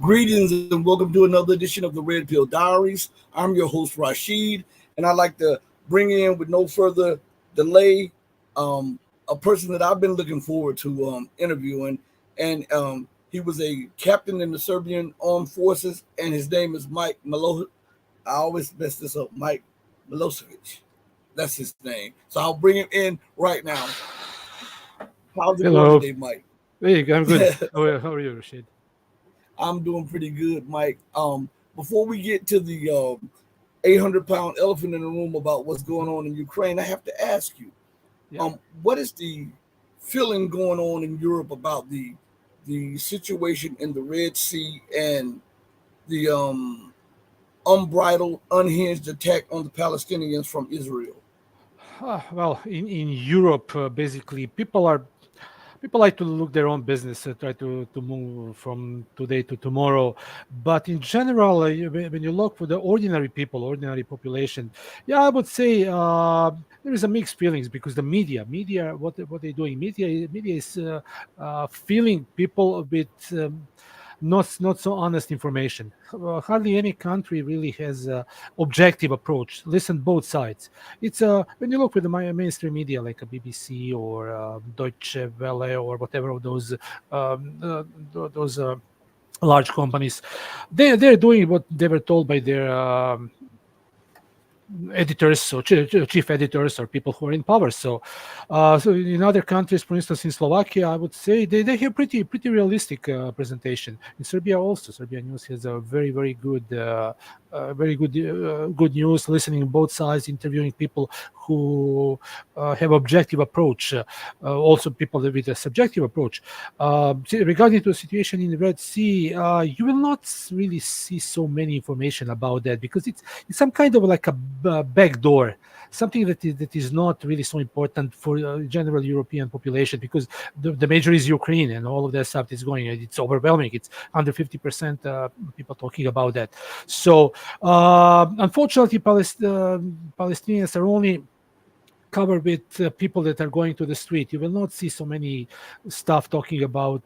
Greetings and welcome to another edition of the Red Pill Diaries. I'm your host Rashid, and I'd like to bring in, with no further delay, a person that I've been looking forward to interviewing, and he was a captain in the Serbian armed forces, and his name is Mike Milo. I always mess this up, Mike Milosevic. That's his name. So I'll bring him in right now. How's it going Hello. today, Mike? Hey, I'm good. How are you, Rashid? I'm doing pretty good, Mike. Before we get to the 800-pound elephant in the room about what's going on in Ukraine, I have to ask you, Yeah. what is the feeling going on in Europe about the situation in the Red Sea and the unbridled, unhinged attack on the Palestinians from Israel? Well, in Europe, basically, people like to look their own business, try to move from today to tomorrow. But in general, when you look for the ordinary people, ordinary population, yeah, I would say there is a mixed feelings because the media, what they're doing, media is feeling people a bit. Not so honest information. Hardly any country really has a objective approach. Listen both sides. It's when you look with the mainstream media like a BBC or Deutsche Welle or whatever of those large companies, they're doing what they were told by their editors or chief editors or people who are in power. So in other countries, for instance, in Slovakia, I would say they have pretty realistic presentation. In Serbia also, Serbia News has a very good good news, listening both sides, interviewing people who have objective approach, also people with a subjective approach. Regarding to the situation in the Red Sea, you will not really see so many information about that because it's some kind of like a back door, something that is not really so important for general European population because the major is Ukraine and all of that stuff is going. It's overwhelming. It's under 50% people talking about that. So unfortunately, Palestinians are only covered with people that are going to the street. You will not see so many stuff talking about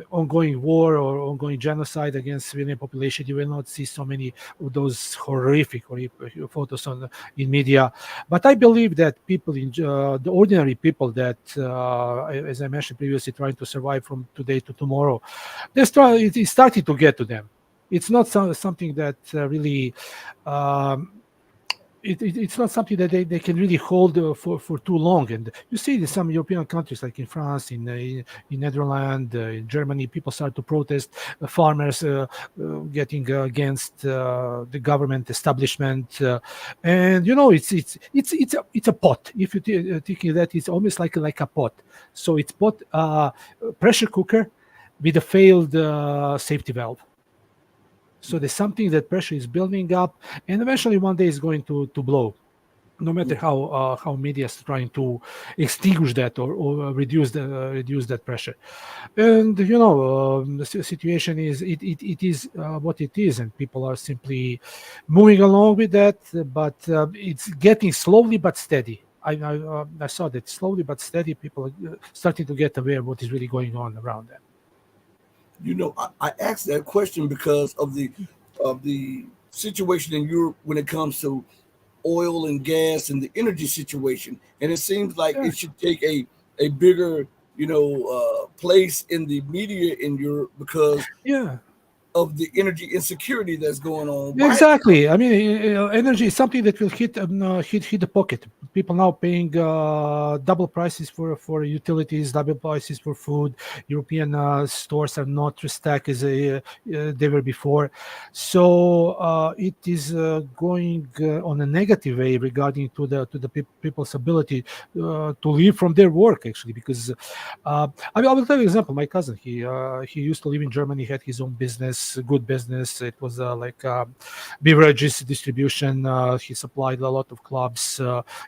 ongoing war or ongoing genocide against civilian population. You will not see so many of those horrific photos in media. But I believe that people, the ordinary people that, as I mentioned previously, trying to survive from today to tomorrow, it's starting to get to them. It's not something that really. It's not something that they can really hold for too long. And you see in some European countries, like in France, in Netherlands, in Germany, people start to protest. Farmers getting against the government establishment, and it's a pot. If you thinking that it's almost like a pot. So it's pot pressure cooker with a failed safety valve. So there's something that pressure is building up, and eventually one day is going to blow. No matter how media is trying to extinguish that or reduce that pressure, and the situation is it is what it is, and people are simply moving along with that. But it's getting slowly but steady. I saw that slowly but steady. People are starting to get aware of what is really going on around them. I asked that question because of the situation in Europe when it comes to oil and gas and the energy situation, and it seems like Yeah. it should take a bigger place in the media in Europe because Yeah. of the energy insecurity that's going on. Why? Exactly. I mean, energy is something that will hit the pocket. People now paying double prices for utilities, double prices for food. European stores are not restocked as they were before, so it is going on a negative way regarding to the people's ability to live from their work. Actually, because I will tell you an example. My cousin, he used to live in Germany, had his own business, good business. It was like beverages distribution. He supplied a lot of clubs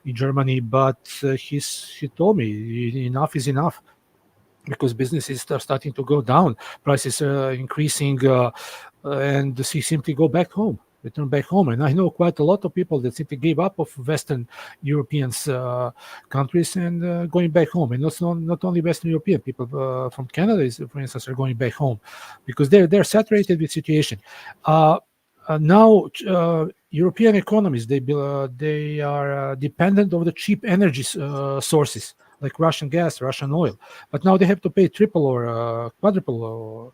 in Germany, but he told me enough is enough because businesses are starting to go down, prices are increasing, and he simply go back home. return back home. And I know quite a lot of people that simply gave up of Western Europeans countries and going back home. And not only Western European people from Canada, for instance, are going back home because they're saturated with situation. Now European economies they are dependent on the cheap energy sources like Russian gas, Russian oil, but now they have to pay triple or quadruple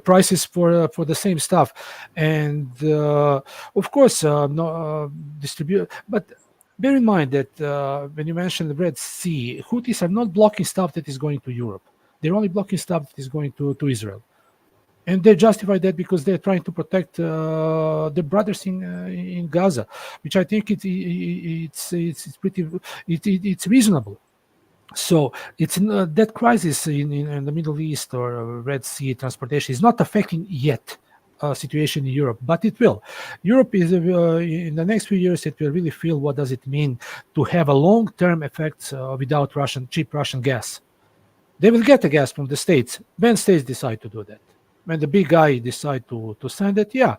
prices for the same stuff, and of course distribute. But bear in mind that when you mention the Red Sea, Houthis are not blocking stuff that is going to Europe. They're only blocking stuff that is going to Israel. And they justify that because they're trying to protect their brothers in Gaza, which I think it's pretty it's reasonable. So it's that crisis in the Middle East or Red Sea transportation is not affecting yet situation in Europe, but it will. Europe is in the next few years it will really feel what does it mean to have a long-term effects without cheap Russian gas. They will get the gas from the States when States decide to do that. When the big guy decide to send it, yeah,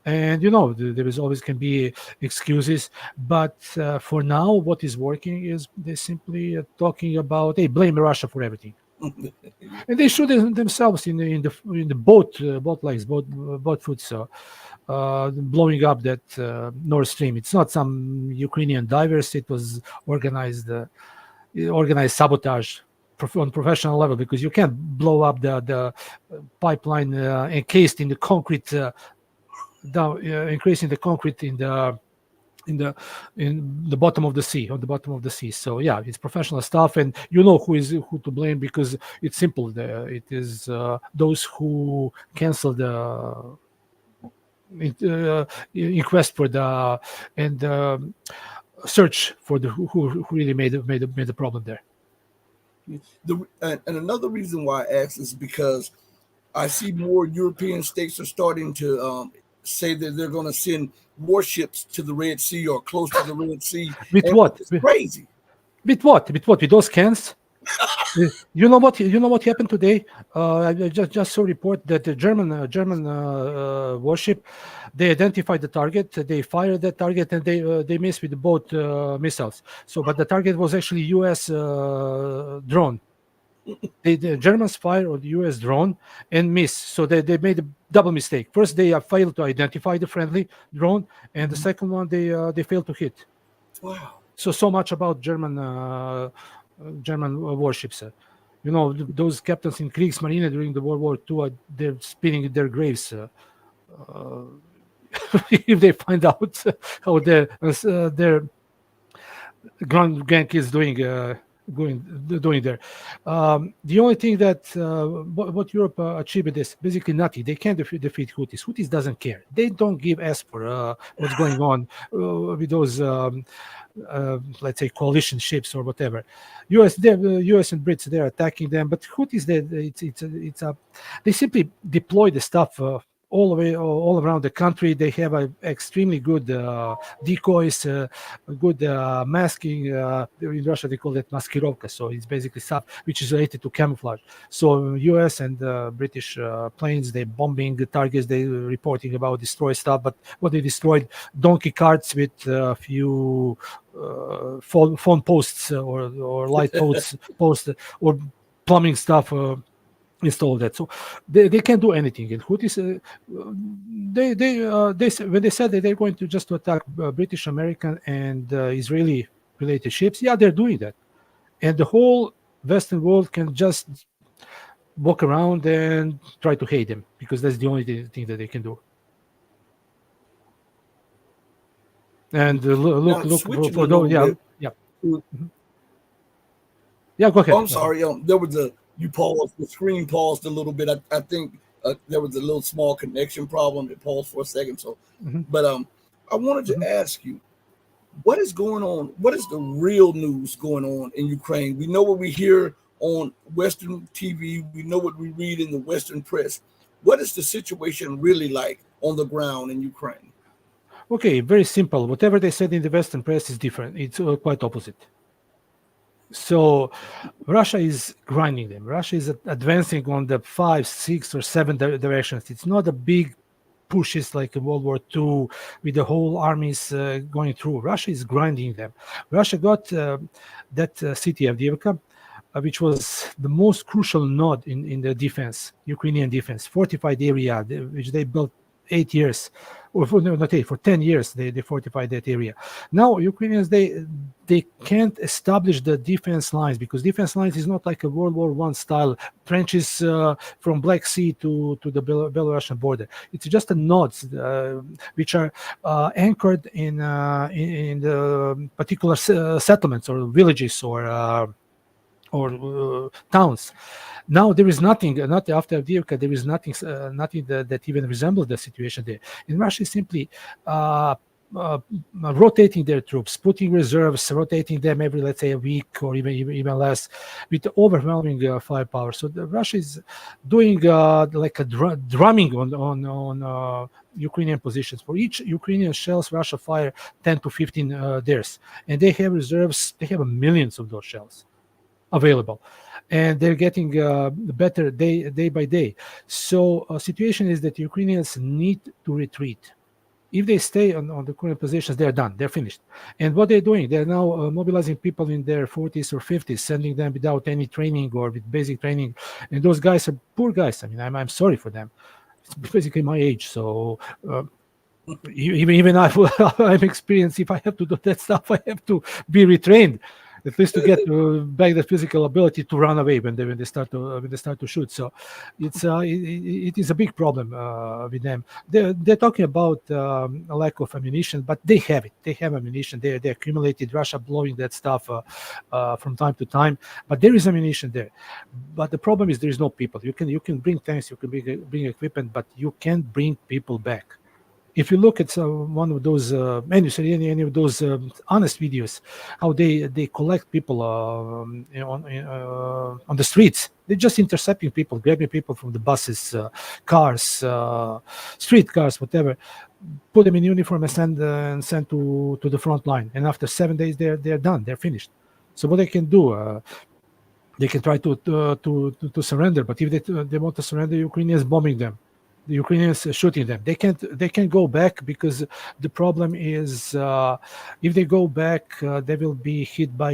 and there is always can be excuses, but for now, what is working is they simply talking about they blame Russia for everything, and they shoot themselves in the boat legs, boat foot, so blowing up that Nord Stream. It's not some Ukrainian divers; it was organized sabotage on professional level, because you can't blow up the pipeline encased in the concrete encased in the concrete in the bottom of the sea, on the bottom of the sea. So yeah, it's professional stuff, and who to blame, because it's simple. It is those who canceled the inquest for the and search for the who really made the problem there. And another reason why I ask is because I see more European states are starting to say that they're going to send warships to the Red Sea or close to the Red Sea. With what? It's crazy. With what? With those cans? You know what happened today? I just saw a report that the German warship, they identified the target, they fired that target, and they missed with both missiles. So, but the target was actually U.S. Drone. The Germans fired on the U.S. drone and missed. So they made a double mistake. First, they failed to identify the friendly drone, and the second one they failed to hit. Wow. So much about German warships. Those captains in Kriegsmarine during the World War II, they're spinning in their graves if they find out how their grandkids doing there. The only thing that what Europe achieved is basically nothing. They can't defeat Houthis. Houthis doesn't care. They don't give a for what's going on with those let's say coalition ships or whatever. US and Brits, they're attacking them, but Houthis, they simply deploy the stuff all around the country. They have extremely good decoys, good masking. In Russia, they call it maskirovka. So it's basically stuff which is related to camouflage. So U.S. and British planes, they bombing the targets. They reporting about destroy stuff, but what they destroyed, donkey carts with a few phone posts or light posts or plumbing stuff. Install that, so they can't do anything. And Houthis, when they said that they're going to just attack British, American, and Israeli related ships, yeah, they're doing that, and the whole Western world can just walk around and try to hate them, because that's the only thing that they can do. And look for those, yeah. Mm-hmm. Yeah, go ahead. I'm sorry. There was you paused, the screen paused a little bit. I think there was a little small connection problem. It paused for a second. So, but I wanted to ask you, what is going on? What is the real news going on in Ukraine? We know what we hear on Western TV. We know what we read in the Western press. What is the situation really like on the ground in Ukraine? Okay, very simple. Whatever they said in the Western press is different. It's quite opposite. So Russia is grinding them. Russia is advancing on the 5, 6, or 7 directions. It's not a big pushes like in World War II, with the whole armies going through. Russia is grinding them. Russia got that city of Avdiivka, which was the most crucial node in the defense, Ukrainian defense, fortified area, which they built 8 years, or for, no, not 8, for 10 years they fortified that area. Now Ukrainians, they can't establish the defense lines, because defense lines is not like a World War I style trenches from Black Sea to the Belarusian border. It's just a nodes which are anchored in the particular settlements or villages or towns. Now there is nothing, not after Avdiivka, there is nothing that even resembles the situation there. In Russia, is simply rotating their troops, putting reserves, rotating them every, let's say, a week or even less, with overwhelming firepower. So Russia is doing like a drumming on Ukrainian positions. For each Ukrainian shells, Russia fire 10 to 15 theirs, and they have reserves. They have millions of those shells available, and they're getting better day by day. So situation is that Ukrainians need to retreat. If they stay on the current positions, they're done, they're finished. And what they're doing, they're now mobilizing people in their 40s or 50s, sending them without any training or with basic training, and those guys are poor guys. I mean, I'm sorry for them. It's basically my age, so even I'm experienced. If I have to do that stuff, I have to be retrained, at least to get back the physical ability to run away when they start to shoot. So it is a big problem with them. They're talking about a lack of ammunition, but they have it. They have ammunition. They accumulated. Russia blowing that stuff from time to time, but there is ammunition there. But the problem is there is no people. You can bring tanks, you can bring equipment, but you can't bring people back. If you look at one of those, any of those honest videos, how they collect people on the streets, they're just intercepting people, grabbing people from the buses, cars, street cars, whatever, put them in uniform and send to the front line. And after 7 days, they're done, they're finished. So what they can do, they can try to surrender, but if they want to surrender, Ukrainians bombing them. The Ukrainians shooting them. They can't go back, because the problem is if they go back, they will be hit by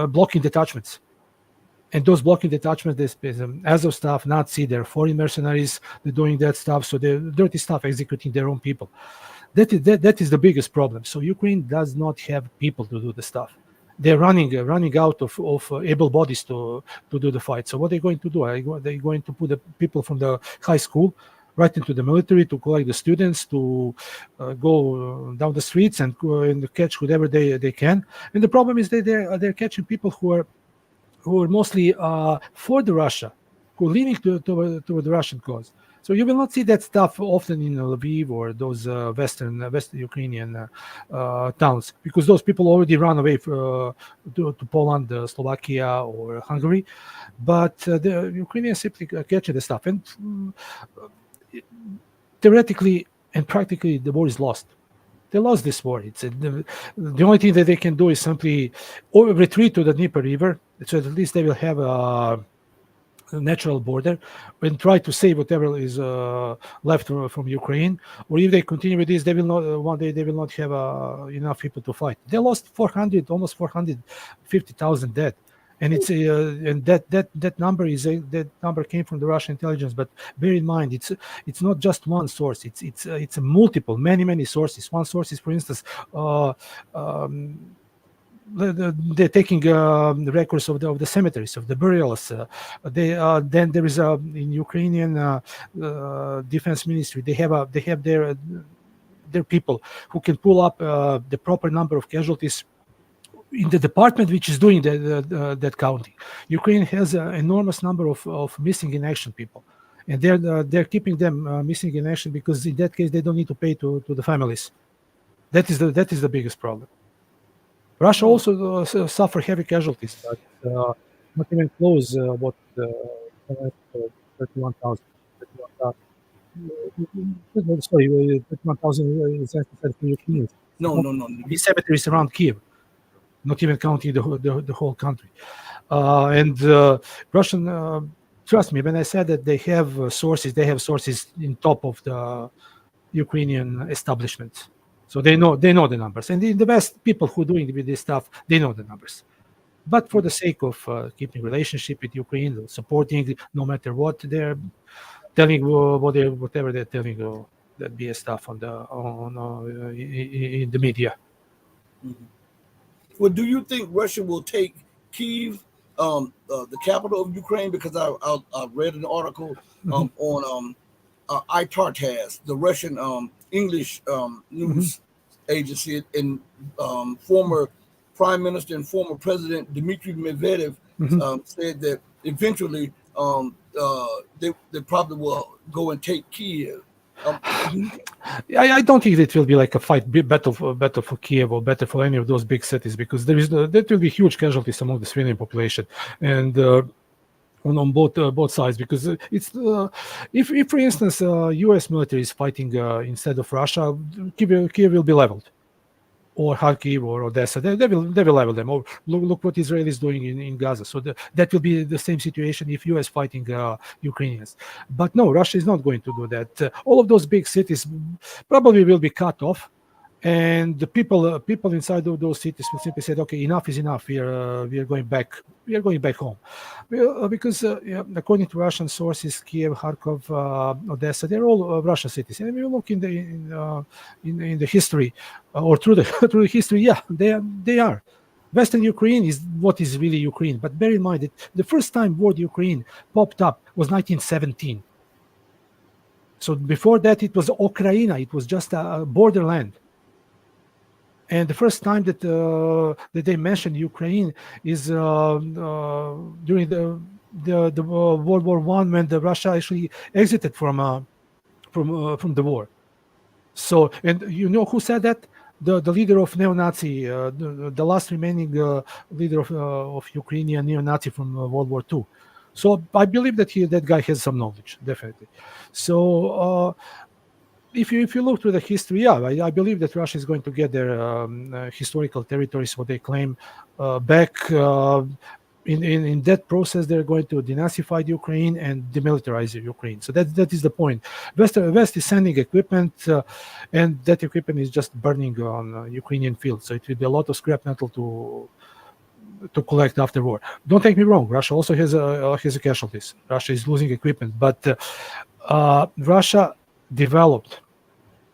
blocking detachments. And those blocking detachments, there's Azov staff, Nazi, they're foreign mercenaries, they're doing that stuff. So they're dirty stuff, executing their own people. That is the biggest problem. So Ukraine does not have people to do the stuff. They're running out of able bodies to do the fight. So what they're going to do? They're going to put the people from the high school right into the military to collect the students, to go down the streets and catch whoever they can. And the problem is that they're catching people who are mostly for the Russia, who are leaning to the Russian cause. So you will not see that stuff often in Lviv or those Western Ukrainian towns, because those people already run away to Poland, Slovakia, or Hungary. But the Ukrainians simply catch the stuff, and theoretically and practically the war is lost. They lost this war. It's the only thing that they can do is simply retreat to the Dnieper River, so at least they will have a natural border, and try to save whatever is left from Ukraine. Or if they continue with this, they will not one day they will not have enough people to fight. They lost almost 450,000 dead, and it's and that number came from the Russian intelligence. But bear in mind, it's not just one source. It's a multiple, many sources. One source is, for instance, they're taking the records of the cemeteries, of the burials. Then there is in Ukrainian defense ministry, they have their people who can pull up the proper number of casualties in the department which is doing that counting. Ukraine has an enormous number of missing in action people, and they're keeping them missing in action, because in that case they don't need to pay to the families. That is the biggest problem. Russia also suffer heavy casualties, but not even close what 31,000. Sorry, 31,000 is for Ukrainians. No. These cemeteries around Kiev, not even counting the whole country. And Russian trust me when I said that they have sources. They have sources in top of the Ukrainian establishment, so they know the numbers. And the best people who doing with this stuff, they know the numbers. But for the sake of keeping relationship with Ukraine, supporting no matter what, they're telling whatever they're telling that BS stuff on the in the media. Well, do you think Russia will take Kyiv, the capital of Ukraine? Because I read an article on ITARTASS, the Russian English news agency, and former Prime Minister and former President Dmitry Medvedev said that eventually they probably will go and take Kyiv. I don't think it will be like a battle for Kiev or battle for any of those big cities, because there will be huge casualties among the civilian population, and on both sides, because it's if for instance U.S. military is fighting instead of Russia, Kiev will be leveled, or Kharkiv or Odessa. They will level them. Or look what Israel is doing in Gaza. So that will be the same situation if U.S. fighting Ukrainians. But no, Russia is not going to do that. All of those big cities probably will be cut off, and the people inside of those cities will simply say, "Okay, enough is enough. We are going back. We are going back home," because according to Russian sources, Kiev, Kharkov, Odessa, they're all Russian cities. And if you look in the history or through the history, yeah, they are. Western Ukraine is what is really Ukraine. But bear in mind that the first time word Ukraine popped up was 1917. So before that, it was Ukraina. It was just a borderland. And the first time that they mentioned Ukraine is during the World War I, when the Russia actually exited from the war. So, and you know who said that? The leader of neo-Nazi, the last remaining leader of Ukrainian neo-Nazi from World War II. So I believe that guy has some knowledge, definitely. So if you look through the history, yeah, I believe that Russia is going to get their historical territories, what they claim, back. In that process, they're going to denazify Ukraine and demilitarize Ukraine. So that is the point. West is sending equipment, and that equipment is just burning on Ukrainian fields. So it will be a lot of scrap metal to collect after war. Don't take me wrong. Russia also has casualties. Russia is losing equipment, but Russia developed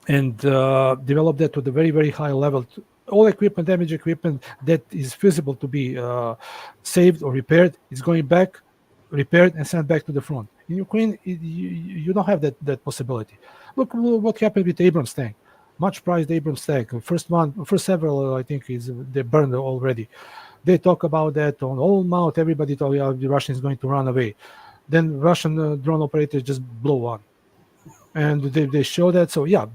that to the very, very high level. All equipment, damaged equipment that is feasible to be saved or repaired is going back, repaired, and sent back to the front. In Ukraine, you don't have that possibility. Look what happened with Abrams tank. Much prized Abrams tank. First several, I think, they burned already. They talk about that on all mouth. Everybody thought the Russian is going to run away. Then Russian drone operators just blow one. And they show that. So yeah,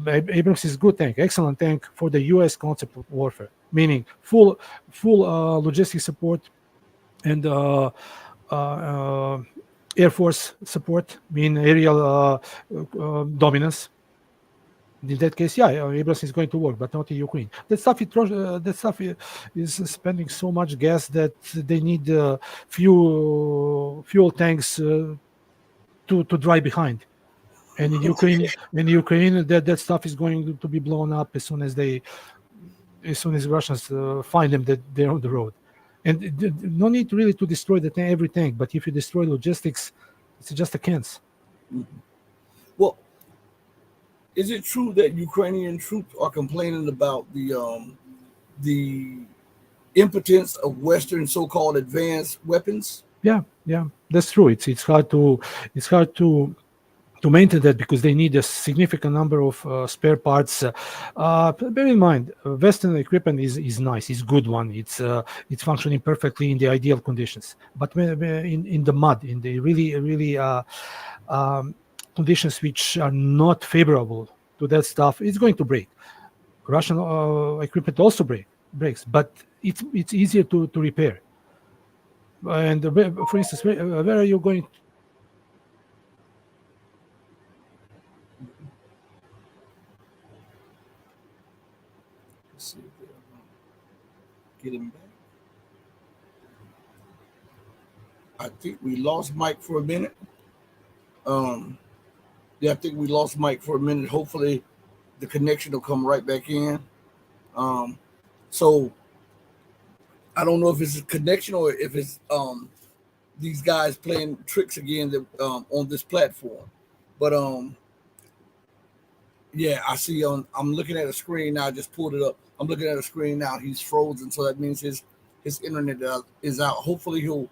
Abrams is good tank, excellent tank for the U.S. concept of warfare, meaning full logistics support and Air Force support, mean aerial dominance. In that case, yeah, Abrams is going to work, but not in Ukraine. That stuff is spending so much gas that they need fuel tanks to drive behind. And in Ukraine, that stuff is going to be blown up as soon as Russians find them that they're on the road. And no need really to destroy every tank, but if you destroy logistics, it's just a chance. Well, is it true that Ukrainian troops are complaining about the impotence of Western so-called advanced weapons? Yeah, that's true. It's hard to maintain that because they need a significant number of spare parts. Bear in mind, Western equipment is nice, it's good one. It's functioning perfectly in the ideal conditions. But when in the mud, in the really conditions which are not favorable to that stuff, it's going to break. Russian equipment also breaks, but it's easier to repair. And for instance, where are you going? Let's see if they'll get him back. I think we lost Mike for a minute. Um, yeah, I think we lost Mike for a minute. Hopefully, the connection will come right back in. Um, so I don't know if it's a connection or if it's these guys playing tricks again that, on this platform. But yeah, I see on. I'm looking at a screen now. I just pulled it up. I'm looking at a screen now. He's frozen, so that means his internet is out. Hopefully, he'll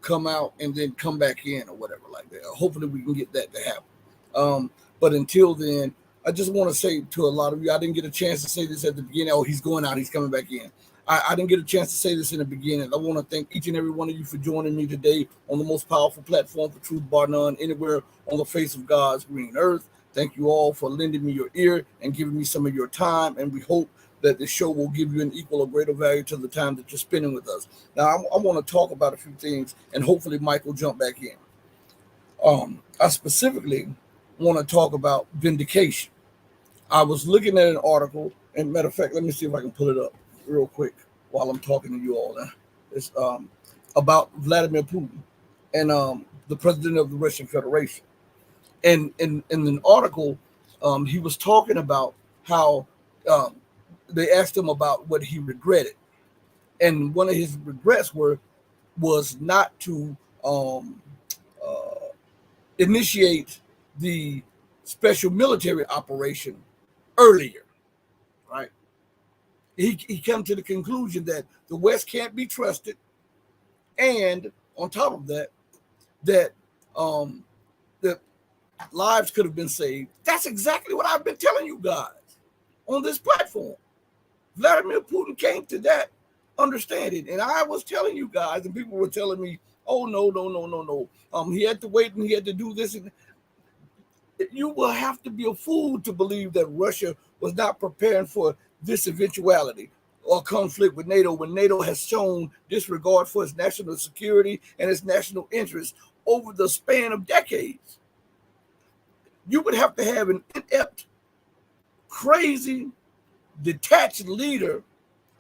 come out and then come back in or whatever like that. Hopefully, we can get that to happen. But until then, I just want to say to a lot of you, I didn't get a chance to say this at the beginning. Oh, he's going out. He's coming back in. I didn't get a chance to say this in the beginning. I want to thank each and every one of you for joining me today on the most powerful platform for truth, bar none, anywhere on the face of God's green earth. Thank you all for lending me your ear and giving me some of your time. And we hope that this show will give you an equal or greater value to the time that you're spending with us. Now, I want to talk about a few things, and hopefully Mike will jump back in. I specifically want to talk about vindication. I was looking at an article, and matter of fact, let me see if I can pull it up real quick while I'm talking to you all. Now, it's about Vladimir Putin and the president of the Russian Federation. And in an article, he was talking about how um, they asked him about what he regretted, and one of his regrets was not to uh, initiate the special military operation earlier. Right? He come to the conclusion that the West can't be trusted, and on top of that, that um, the lives could have been saved. That's exactly what I've been telling you guys on this platform. Vladimir Putin came to that understanding, and I was telling you guys, and people were telling me, "Oh no, no, no, no, no." He had to wait and he had to do this, and you will have to be a fool to believe that Russia was not preparing for this eventuality or conflict with NATO when NATO has shown disregard for its national security and its national interests over the span of decades. You would have to have an inept, crazy, detached leader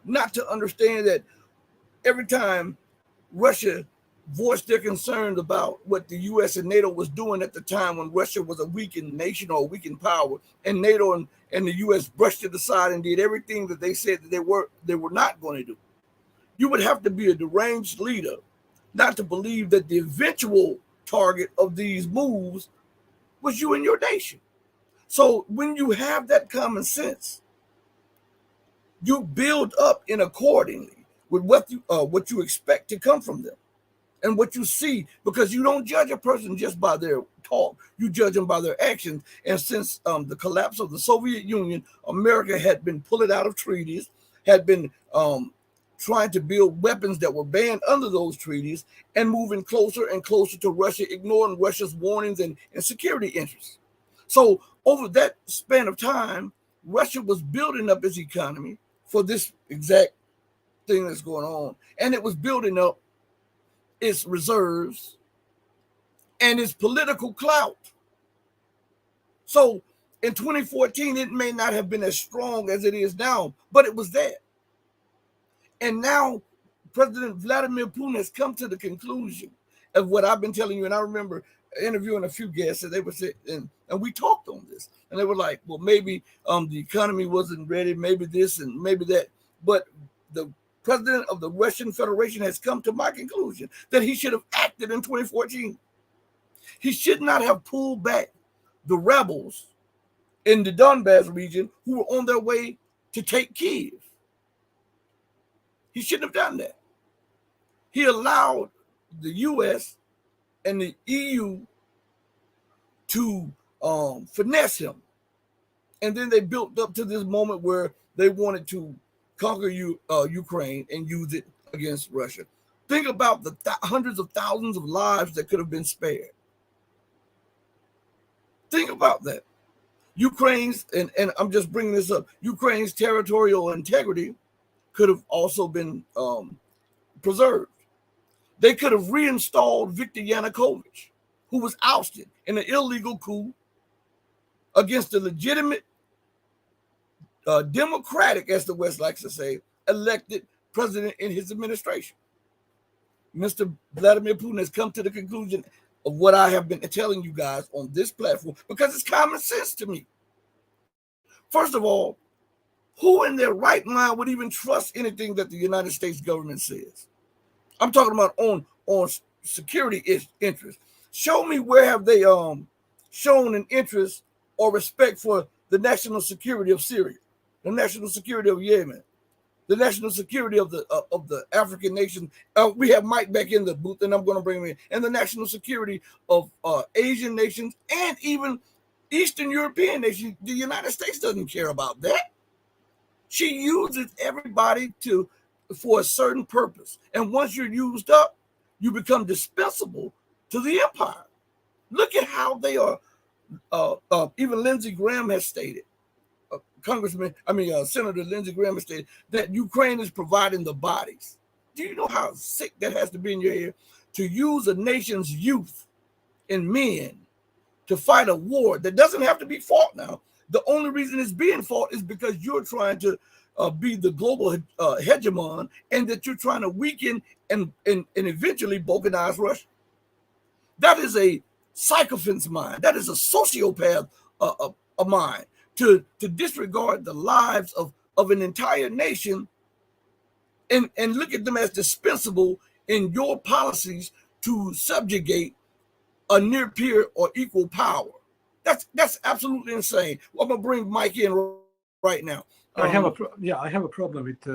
not to understand that every time Russia voiced their concerns about what the U.S. and NATO was doing at the time when Russia was a weakened nation or a weakened power, and NATO and the U.S. brushed it aside and did everything that they said that they were not going to do. You would have to be a deranged leader not to believe that the eventual target of these moves was you and your nation. So when you have that common sense, you build up in accordingly with what you expect to come from them and what you see, because you don't judge a person just by their talk. You judge them by their actions. And since the collapse of the Soviet Union, America had been pulling out of treaties, had been trying to build weapons that were banned under those treaties, and moving closer and closer to Russia, ignoring Russia's warnings and security interests. So over that span of time, Russia was building up its economy for this exact thing that's going on. And it was building up its reserves and its political clout. So in 2014, it may not have been as strong as it is now, but it was there. And now President Vladimir Putin has come to the conclusion of what I've been telling you. And I remember interviewing a few guests, and they were saying, and we talked on this, and they were like, well, maybe the economy wasn't ready, maybe this and maybe that. But the president of the Russian Federation has come to my conclusion that he should have acted in 2014. He should not have pulled back the rebels in the Donbass region who were on their way to take Kiev. He shouldn't have done that. He allowed the U.S. and the EU to finesse him. And then they built up to this moment where they wanted to conquer Ukraine and use it against Russia. Think about the hundreds of thousands of lives that could have been spared. Think about that. Ukraine's, and I'm just bringing this up, Ukraine's territorial integrity could have also been preserved. They could have reinstalled Viktor Yanukovych, who was ousted in an illegal coup against the legitimate, democratic, as the West likes to say, elected president in his administration. Mr. Vladimir Putin has come to the conclusion of what I have been telling you guys on this platform, because it's common sense to me. First of all, who in their right mind would even trust anything that the United States government says? I'm talking about on security interests. Show me where have they shown an interest or respect for the national security of Syria, the national security of Yemen, the national security of the African nations. We have Mike back in the booth, and I'm going to bring him in, and the national security of Asian nations and even Eastern European nations. The United States doesn't care about that. She uses everybody for a certain purpose, and once you're used up, you become dispensable to the empire. Look at how they are. Even Lindsey Graham has stated, Senator Lindsey Graham has stated that Ukraine is providing the bodies. Do you know how sick that has to be in your ear? To use a nation's youth and men to fight a war that doesn't have to be fought now. The only reason it's being fought is because you're trying to be the global hegemon, and that you're trying to weaken and eventually balkanize Russia. That is a sycophant's mind. That is a sociopath a mind to disregard the lives of an entire nation and look at them as dispensable in your policies to subjugate a near peer or equal power. That's absolutely insane. Well, I'm gonna bring Mike in right now. I have a problem with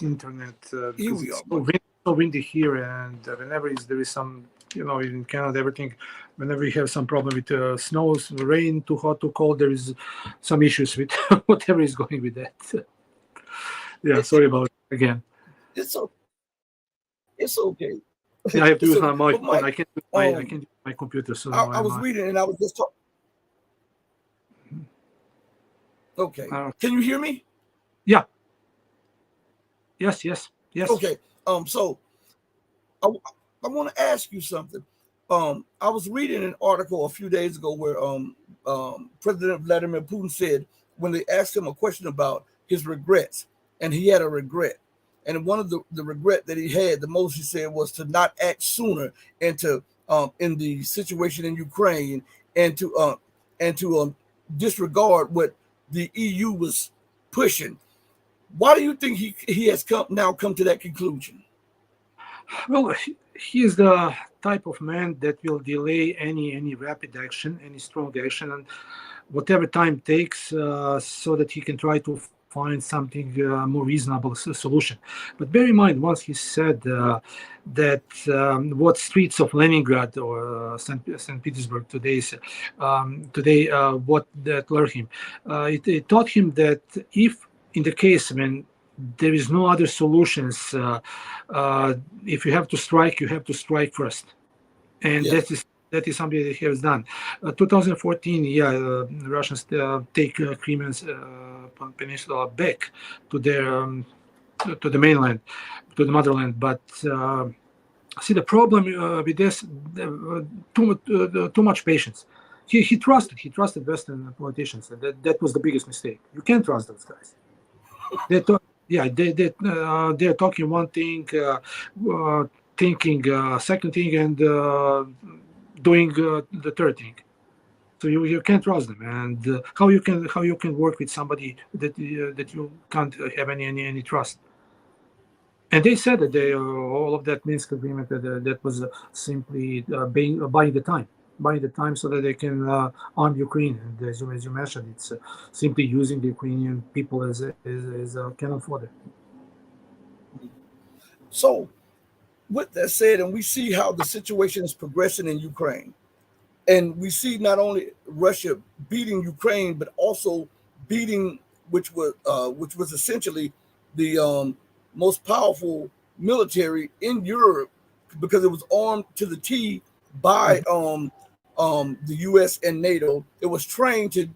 internet because we it's are. so windy here, and whenever there is some, in Canada, everything, whenever you have some problem with snow, rain, too hot, too cold, there is some issues with whatever is going with that. Sorry about it again. It's okay. Yeah, I have to use my mic. Mike, I can't use my computer. So I was reading and I was just talking. Okay. Can you hear me? Yeah. Yes. Okay. So I want to ask you something. I was reading an article a few days ago where President Vladimir Putin said, when they asked him a question about his regrets, and he had a regret. And one of the regret that he had the most, he said, was to not act sooner and to in the situation in Ukraine, and to disregard what the EU was pushing. Why do you think he has come to that conclusion? Well, he is the type of man that will delay any rapid action, any strong action, and whatever time takes, so that he can try to find something more reasonable solution. But bear in mind, once he said that what streets of Leningrad or St. Petersburg today, what that lured him, it taught him that if in the case when there is no other solutions, if you have to strike, you have to strike first, and that is something that he has done. 2014, Russians take Crimean Peninsula back to their to the mainland, to the motherland. But see, the problem with this, too much patience. He trusted Western politicians, and that was the biggest mistake. You can't trust those guys. They're talking one thing, thinking second thing, and doing the third thing. So you can't trust them. And how you can work with somebody that you can't have any trust. And they said that all of that Minsk agreement that was simply buying the time so that they can arm Ukraine. And as you mentioned, it's simply using the Ukrainian people as cannon fodder. So, with that said, and we see how the situation is progressing in Ukraine, and we see not only Russia beating Ukraine, but also beating which was essentially the most powerful military in Europe, because it was armed to the T by the U.S. and NATO. It was trained to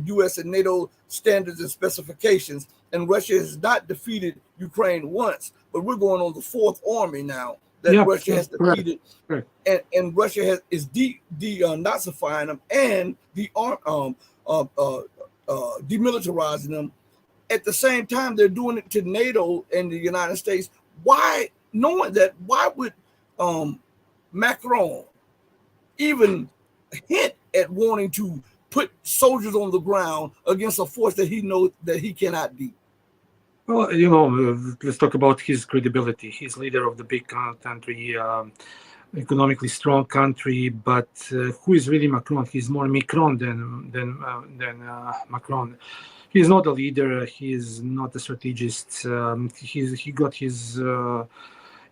U.S. and NATO standards and specifications, and Russia has not defeated Ukraine once, but we're going on the fourth army now that Russia has defeated, and Russia is denazifying them and demilitarizing them. At the same time, they're doing it to NATO and the United States. Why, knowing that, why would Macron even hint at wanting to put soldiers on the ground against a force that he knows that he cannot beat? Well, let's talk about his credibility. He's leader of the big country, economically strong country, but who is really Macron? He's more Macron than Macron. He's not a leader. He's not a strategist. He got his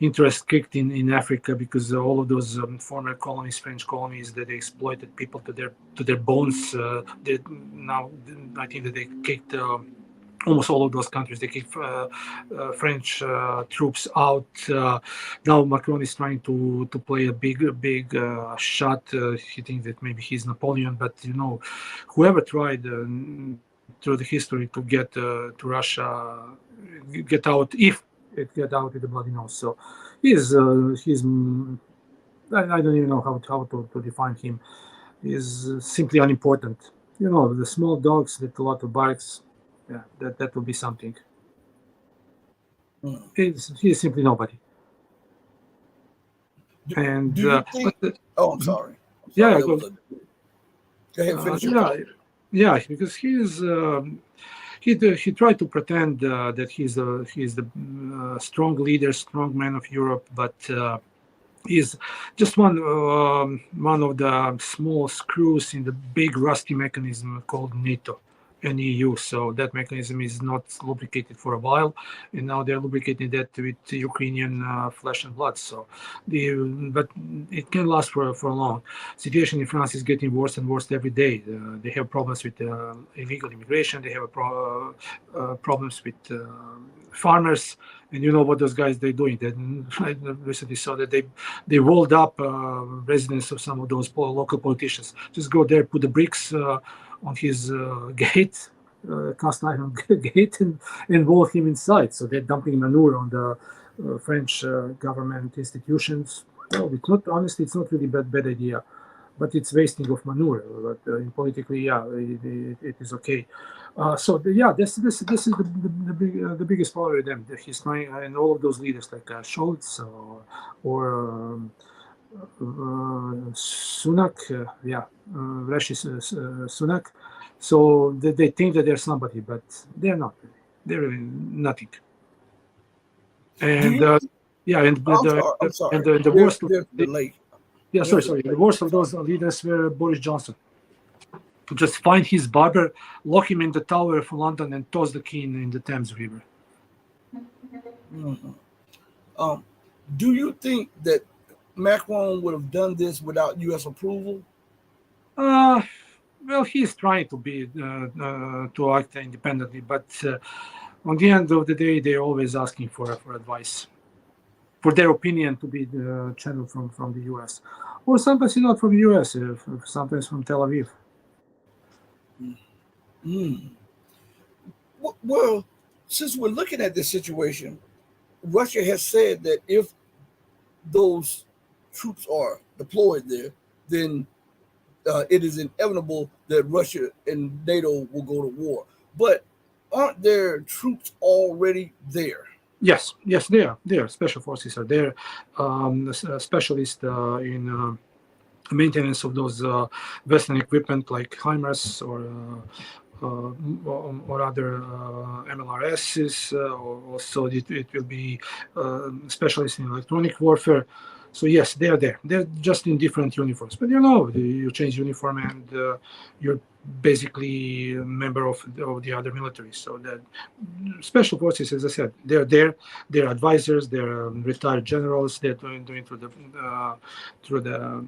interest kicked in Africa because all of those former colonies, French colonies, that they exploited people to their bones. Now I think that they kicked. Almost all of those countries, they kick French troops out. Now Macron is trying to play a big shot. He thinks that maybe he's Napoleon, but whoever tried through the history to get to Russia, get out, if it get out with the bloody nose. So he's I don't even know how to define him. He's simply unimportant. The small dogs that a lot of barks. Yeah, that will be something. He's simply nobody. Do you think? I'm sorry. Yeah, go ahead. Finish your point. Yeah, because he tried to pretend that he's the strong leader, strong man of Europe, but he's just one of the small screws in the big rusty mechanism called NATO and EU. So that mechanism is not lubricated for a while, and now they're lubricating that with Ukrainian flesh and blood. So but it can last for long. Situation in France is getting worse and worse every day. They have problems with illegal immigration. They have problems with farmers, and you know what those guys they're doing. I recently saw that they walled up residents of some of those local politicians. Just go there, put the bricks on his gate, cast iron gate, and wall him inside. So they're dumping manure on the French government institutions. No, it's not really bad idea, but it's wasting of manure. But politically, yeah, it is okay. This is the biggest problem with them. He's trying, and all of those leaders like Scholz or Sunak, Rishi Sunak. So they think that they're somebody, but they're not. They're really nothing. And the worst. The worst of those leaders were Boris Johnson. To just find his barber, lock him in the Tower of London, and toss the key in the Thames River. Mm-hmm. Do you think that Macron would have done this without U.S. approval? Well, he's trying to be to act independently, but on the end of the day, they're always asking for advice, for their opinion to be channeled from the U.S. or sometimes not from the U.S., sometimes from Tel Aviv. Well, since we're looking at this situation, Russia has said that if those troops are deployed there, then it is inevitable that Russia and NATO will go to war. But aren't there troops already there? Yes, they are. Special forces are there. Specialists in maintenance of those Western equipment like HIMARS or other MLRSs. Also, it will be specialists in electronic warfare. So yes, they are there. They're just in different uniforms. But you change uniform and you're basically a member of the other military. So that special forces, as I said, they're there. They're advisors. They're retired generals. They're doing through the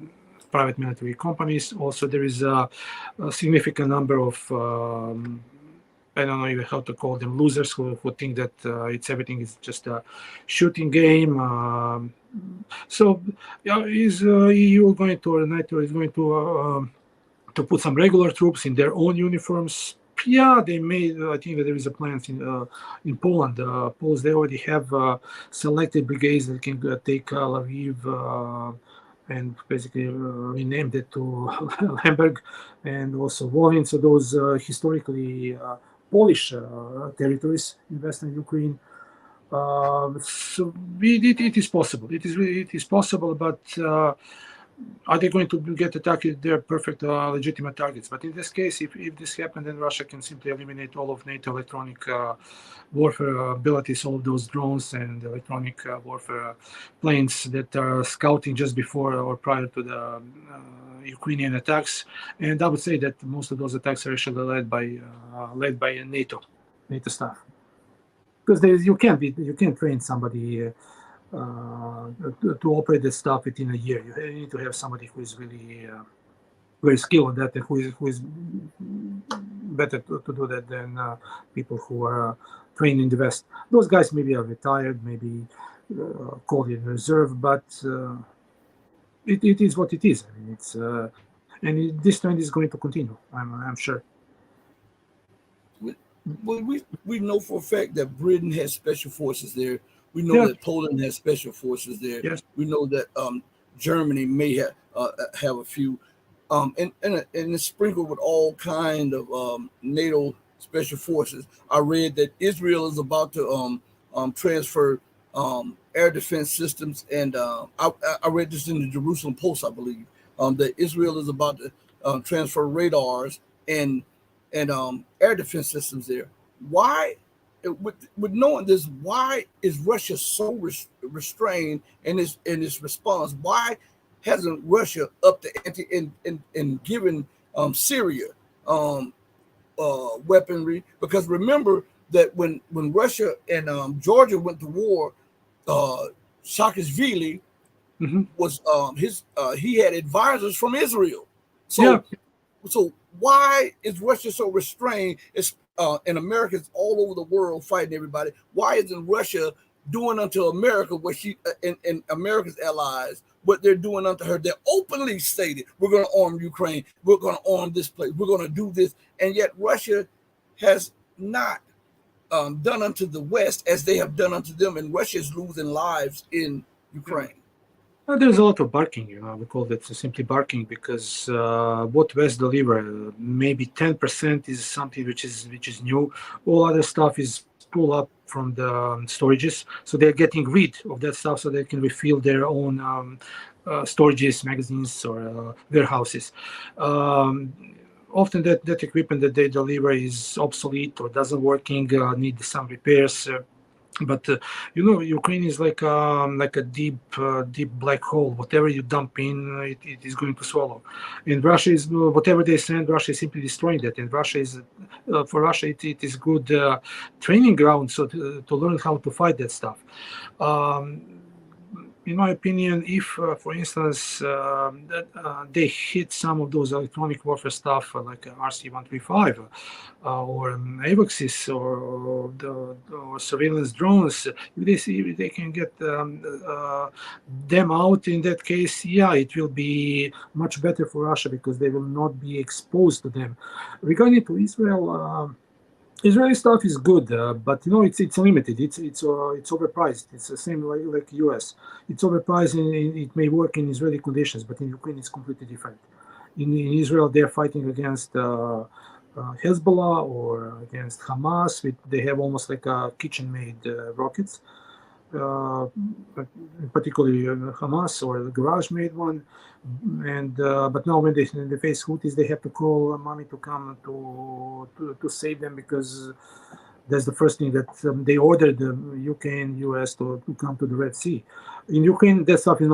private military companies. Also, there is a significant number of I don't know even how to call them, losers who think that everything is just a shooting game. Is EU going to, or NATO is going to put some regular troops in their own uniforms? Yeah, they may. I think that there is a plan in Poland. Poles, they already have selected brigades that can take Lviv and basically renamed it to Lemberg and also Volyn. So those historically Polish territories in Western Ukraine. So it is possible. It is possible, but are they going to get attacked? They're perfect, legitimate targets. But in this case, if this happened, then Russia can simply eliminate all of NATO electronic warfare abilities, all of those drones and electronic warfare planes that are scouting just before or prior to the Ukrainian attacks. And I would say that most of those attacks are actually led by NATO staff. Because you can't train somebody to operate this stuff within a year. You need to have somebody who is really very skilled at that, and who is better to do that than people who are trained in the West. Those guys maybe are retired, maybe called in reserve, but it is what it is. I mean, it's this trend is going to continue. I'm sure. Well, we know for a fact that Britain has special forces there. We know that Poland has special forces there. Yes. We know that Germany may have a few, and it's sprinkled with all kind of NATO special forces. I read that Israel is about to transfer air defense systems, and I read this in the Jerusalem Post, I believe, that Israel is about to transfer radars and air defense systems there. Why, with knowing this, why is Russia so restrained in its response? Why hasn't Russia upped the ante and given Syria weaponry? Because remember that when Russia and Georgia went to war, Saakashvili was he had advisors from Israel. So why is Russia so restrained? And Americans all over the world fighting everybody. Why isn't Russia doing unto America what she and America's allies what they're doing unto her? They're openly stated, we're going to arm Ukraine, we're going to arm this place, we're going to do this, and yet Russia has not done unto the West as they have done unto them, and Russia is losing lives in Ukraine. There's a lot of barking. We call that simply barking, because what West deliver, maybe 10% is something which is new. All other stuff is pulled up from the storages, so they're getting rid of that stuff so they can refill their own storages, magazines, or warehouses. Often that equipment that they deliver is obsolete or doesn't working, need some repairs. But Ukraine is like a deep black hole. Whatever you dump in, it is going to swallow. And Russia is, whatever they send, Russia is simply destroying that. And Russia is, for Russia, it is good training ground, so to learn how to fight that stuff. In my opinion, if, for instance, they hit some of those electronic warfare stuff like RC-135 or AVAXes or surveillance drones, if they can get them out, in that case, it will be much better for Russia, because they will not be exposed to them. Regarding to Israel, Israeli stuff is good, but it's limited. It's overpriced. It's the same like US. It's overpriced, and it may work in Israeli conditions, but in Ukraine it's completely different. In Israel, they're fighting against Hezbollah or against Hamas. They have almost like a kitchen-made rockets, particularly Hamas, or the garage-made one. And but now when they face Houthis, they have to call money to come to save them, because that's the first thing that they ordered the UK and US to come to the Red Sea. In Ukraine, their stuff is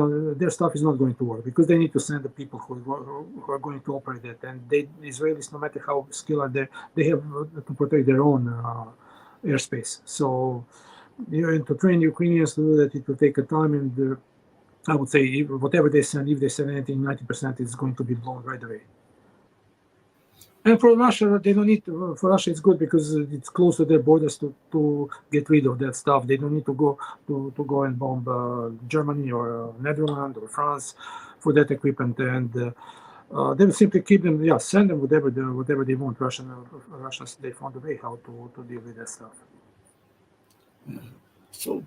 not going to work, because they need to send the people who are going to operate it. And Israelis, no matter how skilled they have to protect their own airspace. So and to train Ukrainians to do that, it will take a time, and I would say whatever they send, if they send anything, 90% is going to be blown right away. And for Russia, they don't need to. For Russia, it's good because it's close to their borders to get rid of that stuff. They don't need to go and bomb Germany or Netherlands or France for that equipment, and they will simply keep them. Send them whatever they want. Russians, they found a way how to deal with that stuff. So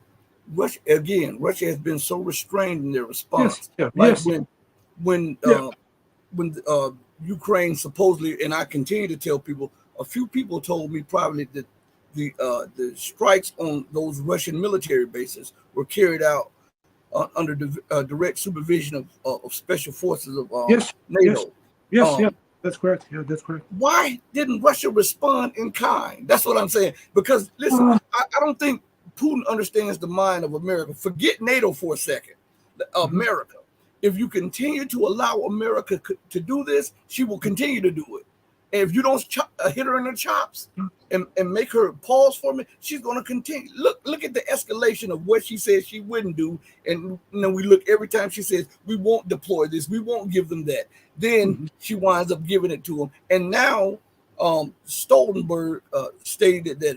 Russia has been so restrained in their response. When Ukraine supposedly, and I continue to tell people, a few people told me privately that the strikes on those Russian military bases were carried out under direct supervision of special forces of Yes, yes, NATO. yes, yeah. Um, That's correct. Yeah, that's correct. why didn't Russia respond in kind? That's what I'm saying. Because listen, Uh, I don't think Putin understands the mind of America. Forget NATO for a second. mhm. America. If you continue to allow America to do this, she will continue to do it. And if you don't hit her in the chops and make her pause for me, she's going to continue. Look at the escalation of what she said she wouldn't do, and then we look every time she says we won't deploy this, we won't give them that. Then Mhm. she winds up giving it to them. And now Stoltenberg stated that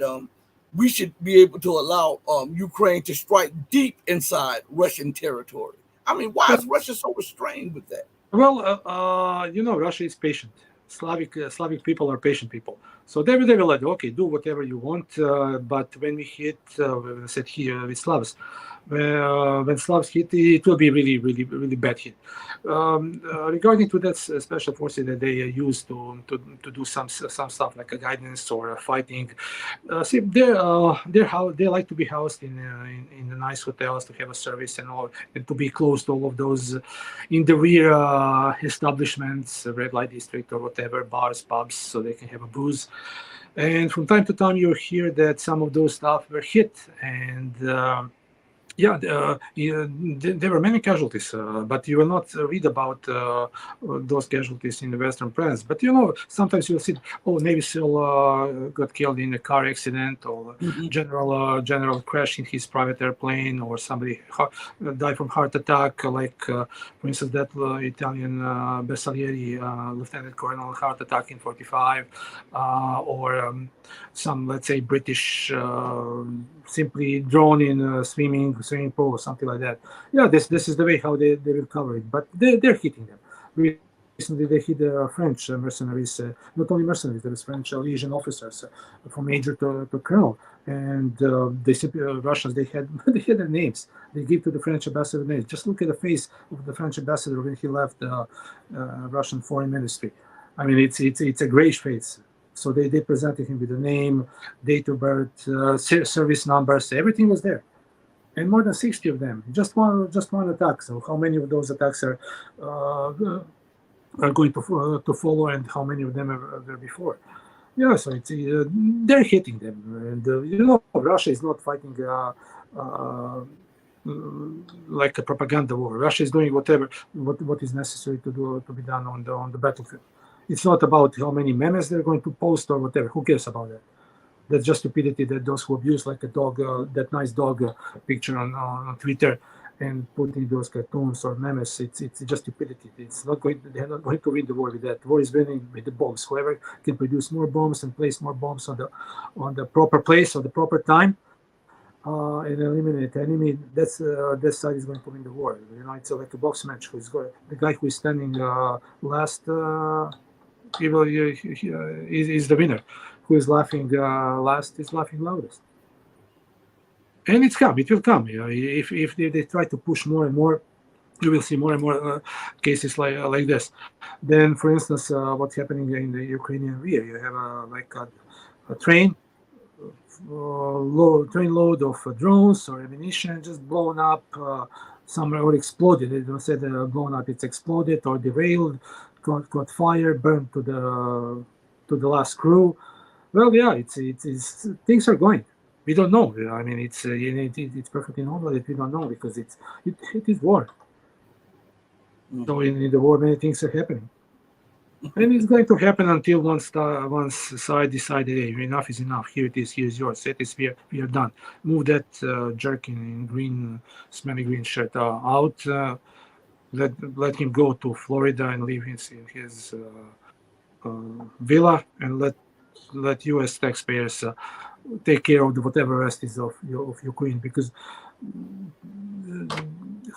we should be able to allow Ukraine to strike deep inside Russian territory. I mean, why is Russia so restrained with that? Well, Russia is patient. Slavic people are patient people. So they will let, okay, do whatever you want. But when we hit, we said here with Slavs, when Slavs hit, it will be really, really, really bad hit. Regarding to that special forces that they use to do some stuff like a guidance or fighting, see, they like to be housed in the nice hotels to have a service and all, and to be close to all of those in the rear establishments, red light district or whatever, bars, pubs, so they can have a booze. And from time to time, you hear that some of those stuff were hit, and there were many casualties, but you will not read about those casualties in the Western press. But sometimes you'll see, oh, Navy SEAL got killed in a car accident, or general crash in his private airplane, or somebody died from heart attack, like for instance that Italian Bersaglieri, Lieutenant Colonel, heart attack in '45, or some, let's say, British simply drawn in swimming pool or something like that. Yeah, this is the way how they will cover it. But they're hitting them. Recently, they hit French mercenaries, not only mercenaries, there was French Legion officers, from major to colonel. And they simply, Russians, they had their names. They give to the French ambassador names. Just look at the face of the French ambassador when he left Russian foreign ministry. I mean, it's a grayish face. So they presented him with the name, date of birth, service numbers, everything was there. And more than 60 of them, just one attack. So how many of those attacks are going to follow, and how many of them were before? Yeah, so they're hitting them, and Russia is not fighting like a propaganda war. Russia is doing what is necessary to be done on the battlefield. It's not about how many memes they're going to post or whatever. Who cares about that? That's just stupidity that those who abuse, like a dog, that nice dog picture on Twitter, and putting those cartoons or memes, it's just stupidity. They're not going to win the war with that. The war is winning with the bombs. Whoever can produce more bombs and place more bombs on the proper place or the proper time, and eliminate the enemy, that side is going to win the war. It's like a box match. The guy who is standing last is the winner. Who is laughing last is laughing loudest. And it will come. If they try to push more and more, you will see more and more cases like this. Then, for instance, what's happening in the Ukrainian rear? You have a train load of drones or ammunition just blown up, somewhere, or exploded. They don't say they're blown up; it's exploded or derailed, caught fire, burned to the last crew. Well, yeah, it's things are going. We don't know. I mean, it's perfectly normal that we don't know, because it is war. So in the war, many things are happening, and it's going to happen until one side decided, hey, enough is enough. Here it is. Here's yours. It is. We are done. Move that jerk in green, smelly green shirt out. Let him go to Florida and live in his villa, and let U.S. taxpayers take care of whatever rest is of Ukraine, because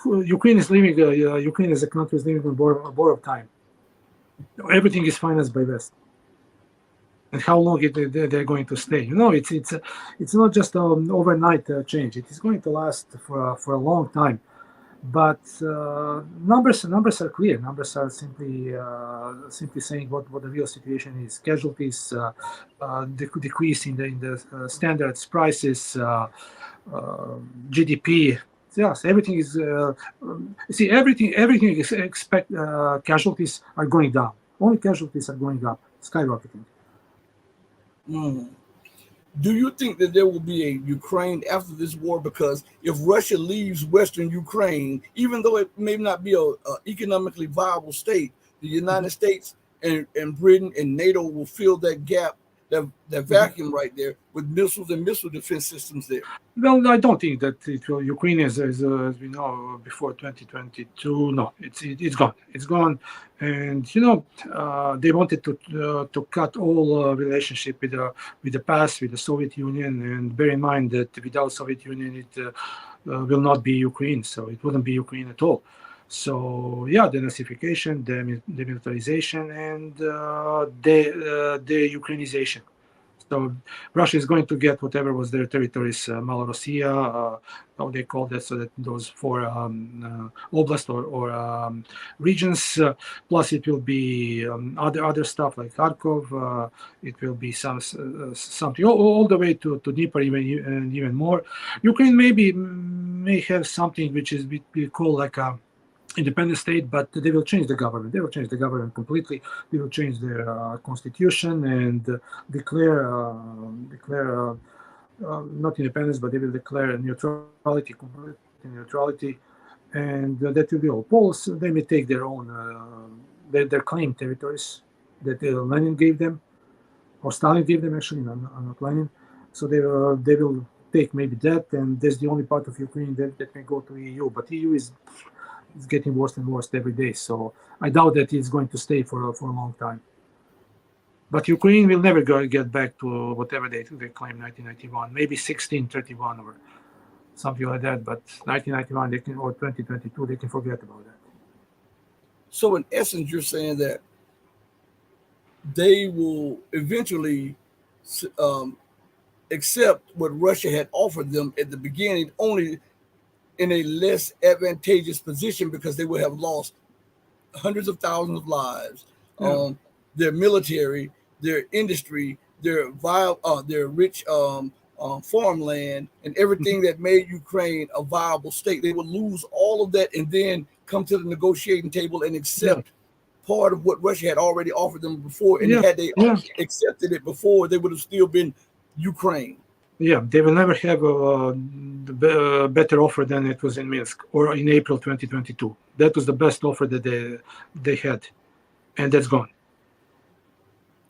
Ukraine as a country is living on borrowed time. Everything is financed by West, and how long they're going to stay? It's not just an overnight change. It is going to last for a long time. But numbers are clear. Numbers are simply saying what the real situation is. Casualties decrease in the standards, prices, GDP. Yes, everything is. See, everything is expect casualties are going down. Only casualties are going up, skyrocketing. Mm. Do you think that there will be a Ukraine after this war? Because if Russia leaves Western Ukraine, even though it may not be a economically viable state, the United States and Britain and NATO will fill that gap, that Mhm. vacuum right there with missiles and missile defense systems there. Well, I don't think that it will. Ukraine is as we know before 2022. No, it's gone. It's gone, and they wanted to cut all relationship with the past, with the Soviet Union, and bear in mind that without Soviet Union, it will not be Ukraine. So it wouldn't be Ukraine at all. So yeah, denazification, demilitarization, and the Ukrainization. So Russia is going to get whatever was their territories, Malorossiya, how they call that, so that those four oblasts or regions. Plus, it will be other stuff like Kharkov. It will be something all the way to Dnieper, even more. Ukraine may have something which is we call like a independent state, but they will change the government. They will change the government completely. They will change their constitution and declare not independence, but they will declare neutrality, complete neutrality, and that will be all. Poles, they may take their own their claimed territories that Lenin gave them, or Stalin gave them actually, not Lenin. So they will take maybe that, and that's the only part of Ukraine that may go to EU. But EU is it's getting worse and worse every day. So I doubt that it's going to stay for a long time. But Ukraine will never get back to whatever they claim 1991, maybe 1631 or something like that. But 1991 or 2022 they can forget about that. So in essence, you're saying that they will eventually um, accept what Russia had offered them at the beginning, only in a less advantageous position because they would have lost hundreds of thousands of lives, Yeah. their military, their industry, their rich farmland, and everything that made Ukraine a viable state. They would lose all of that and then come to the negotiating table and Yeah. accept part of what Russia had already offered them before. And Yeah. had they Yeah. accepted it before, they would have still been Ukraine. Yeah, they will never have a better offer than it was in Minsk or in April 2022. That was the best offer that they had, and that's gone.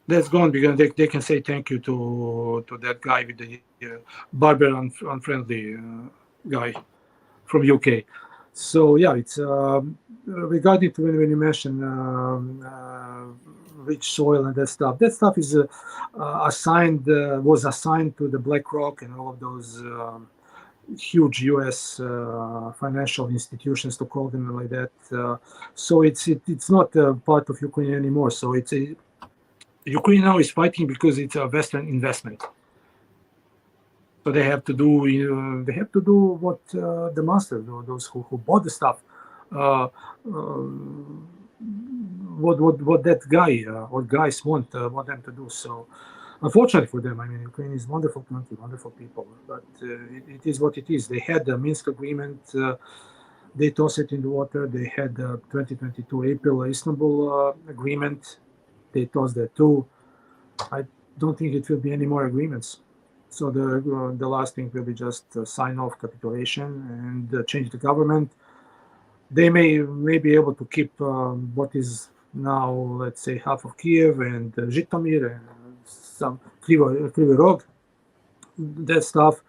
That's gone because they can say thank you to that guy with the barber unfriendly guy from UK. So yeah, it's regarding to when you mentioned rich soil and that stuff. That stuff is was assigned to the BlackRock and all of those huge U.S. Financial institutions, to call them like that. So it's not part of Ukraine anymore. So Ukraine now is fighting because it's a Western investment. So they have to do what the masters, those who bought the stuff, uh, what that guy or guys want them to do. So unfortunately for them, I mean, Ukraine is a wonderful country, wonderful people, but it is what it is. They had the Minsk agreement. They tossed it in the water. They had the 2022 April Istanbul agreement. They tossed that too. I don't think it will be any more agreements. So the last thing will be just sign off capitulation and change the government. They may be able to keep what is now, let's say, half of Kiev and Zhytomyr and some Kryvyi Rog, that stuff.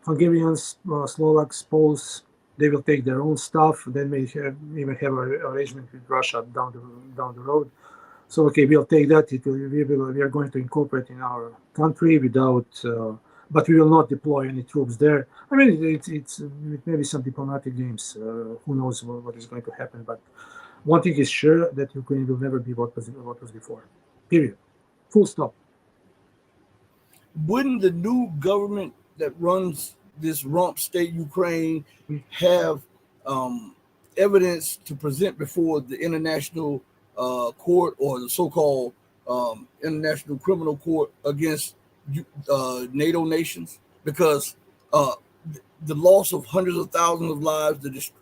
Hungarians, Slovaks, Poles, they will take their own stuff. They may even have an arrangement with Russia down the road. So okay, we'll take that. We are going to incorporate in our country without, but we will not deploy any troops there. I mean, it may be some diplomatic games. Who knows what is going to happen? But one thing is sure, that Ukraine will never be what was before. Period. Full stop. Wouldn't the new government that runs this rump state Ukraine have evidence to present before the international court or the so-called international criminal court against NATO nations, because the loss of hundreds of thousands of lives, the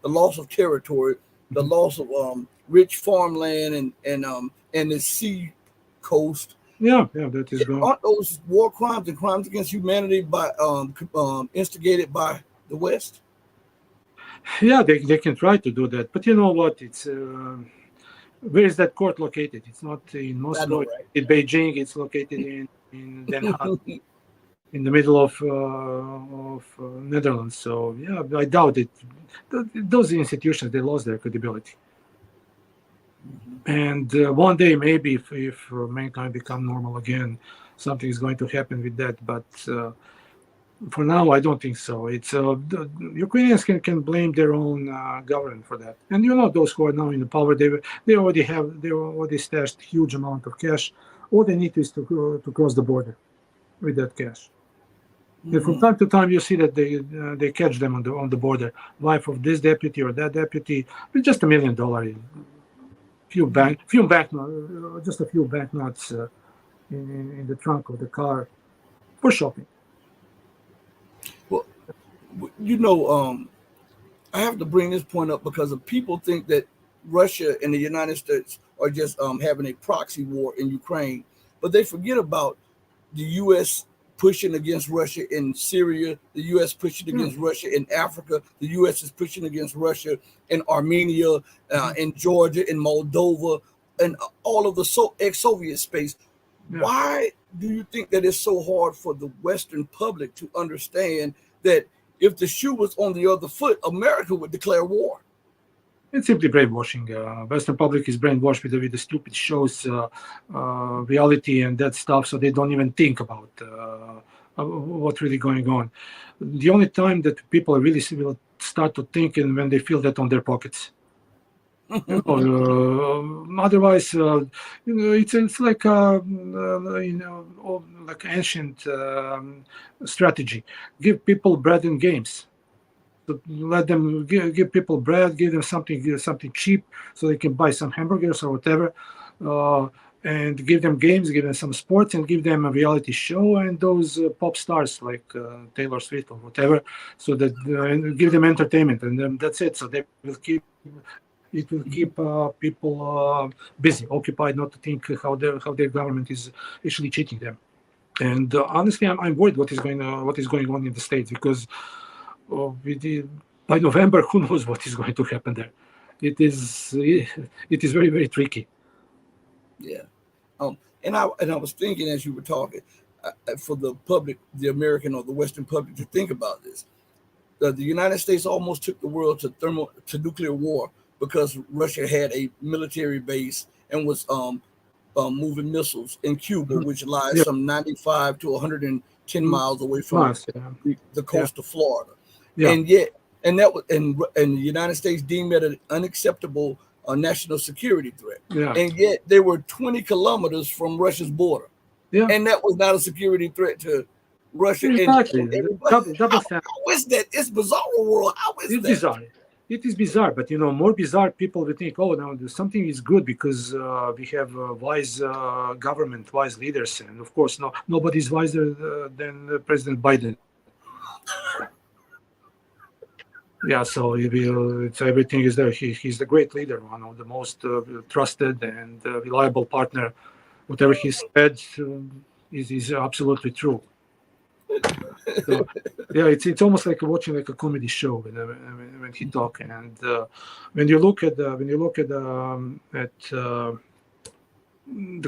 loss of territory, the loss of rich farmland and the sea coast. Yeah, that is gone. Aren't those war crimes and crimes against humanity by instigated by the West? Yeah, they can try to do that, but you know what? It's where is that court located? It's not in Moscow, right? In Beijing. It's located in Den Haag, in the middle of Netherlands. So yeah, I doubt it. Those institutions, they lost their credibility. And one day, maybe if mankind become normal again, something is going to happen with that. But for now, I don't think so. It's the Ukrainians can blame their own government for that. And you know, those who are now in the power, they already stashed huge amount of cash. All they need is to cross the border with that cash. And from time to time, you see that they catch them on the border. Wife of this deputy or that deputy with just $1 million. Just a few banknotes in the trunk of the car for shopping. Well, you know, I have to bring this point up because of people think that Russia and the United States are just having a proxy war in Ukraine, but they forget about the U.S. pushing against Russia in Syria, the U.S. pushing against Russia in Africa, the U.S. is pushing against Russia in Armenia, in Georgia, in Moldova, and all of the ex-Soviet space. Yeah. Why do you think that it's so hard for the Western public to understand that if the shoe was on the other foot, America would declare war? It's simply brainwashing. Western public is brainwashed with the stupid shows, reality and that stuff, so they don't even think about what's really going on. The only time that people really will start to think is when they feel that on their pockets. Otherwise, it's like like ancient strategy. Give people bread and games. Let them give people bread, give them something cheap so they can buy some hamburgers or whatever, and give them games, give them some sports, and give them a reality show and those pop stars like Taylor Swift or whatever, so that and give them entertainment, and that's it. So it will keep people busy, occupied, not to think how their government is actually cheating them. And honestly, I'm worried what is going on in the States, because by November, who knows what is going to happen there? It is very, very tricky. Yeah, and I was thinking as you were talking, for the public, the American or the Western public, to think about this. The United States almost took the world to nuclear war because Russia had a military base and was moving missiles in Cuba, which lies some 95 to 110 miles away from the coast of Florida. Yeah. And yet, and the United States deemed that an unacceptable national security threat. Yeah. And yet they were 20 kilometers from Russia's border. Yeah. And that was not a security threat to Russia. Exactly. How is that? It's bizarre world. How is that? Bizarre. It is bizarre, but more bizarre people will think, oh, now something is good because we have wise government, wise leaders, and of course, nobody's wiser than President Biden. Yeah, so everything is there. He's the great leader, one of the most trusted and reliable partner. Whatever he said is absolutely true. So, yeah, it's almost like watching like a comedy show when he talks. And when you look at the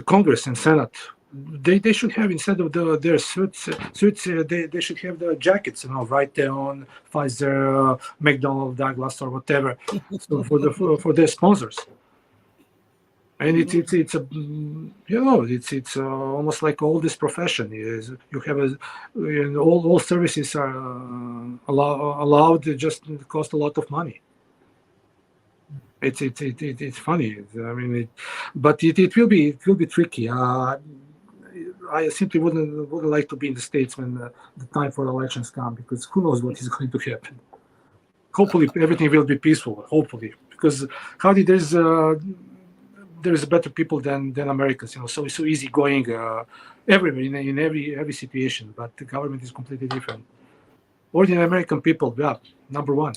Congress and Senate, they should have, instead of their suits, they should have the jackets, right there on Pfizer, McDonnell Douglas, or whatever, so for their sponsors. And it's almost like all this profession is. You have all services are allowed to just cost a lot of money. It's funny. I mean, but it will be tricky. I simply wouldn't like to be in the States when the time for elections come, because who knows what is going to happen. Hopefully, everything will be peaceful. Hopefully, because howdy, there's better people than Americans. So easygoing everywhere in every situation. But the government is completely different. Ordinary American people, yeah, number one.